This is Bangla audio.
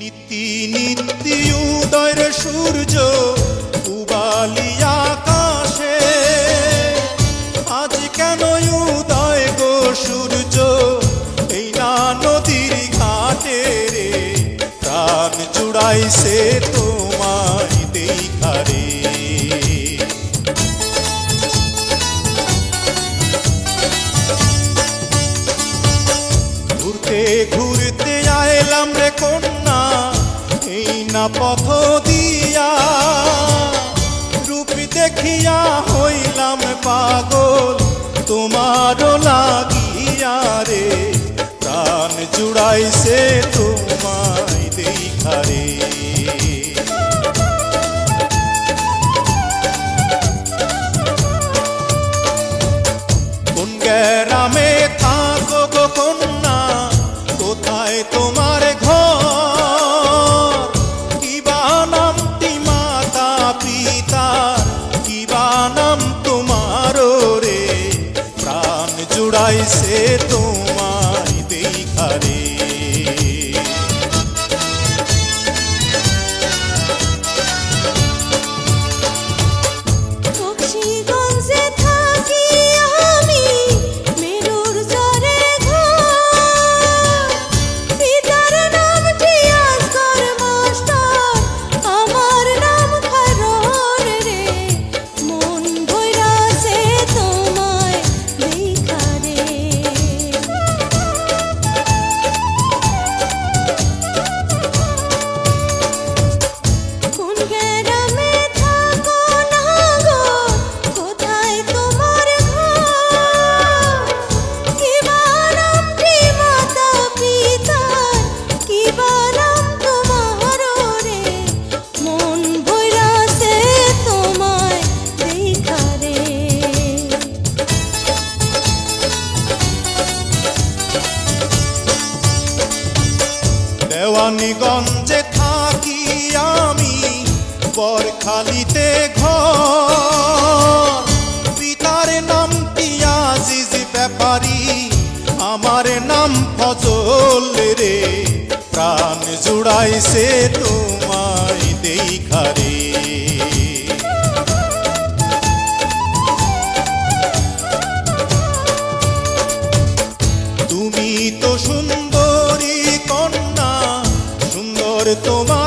নীতি নীতি উদয়ের সূর্য উবালি আকাশে, আজ কেন উদয় গো সূর্য এই না নদীর ঘাটে রে, প্রাণ জুড়াইছে তোমায় দেখারে। ঘুরতে ঘুরতে আইলাম রে কন্যা এই না পথ দিয়া, রূপ দেখিয়া হইলাম পাগল তোমারও লাগিয়া রে, প্রাণ জুড়াইছে তোমায় দেখারে। কোন গ্রামে থাকো গো কন্যা, কোথায় তোমার ঘর, কিবা নামটি মাতা পিতা, কিবা নাম তোমার রে, প্রাণ জুড়াইছে তোমায় দেখারে। দেওয়ানীগঞ্জে থাকি আমি বরখালিতে ঘর, পিতার নামটি আজিজ ব্যাপারী, আমার নাম ফজল রে, প্রাণ জুড়াইছে তোমায় দেখারে। তুমি তো সুন্দরী কন্যা, সুন্দর তোমার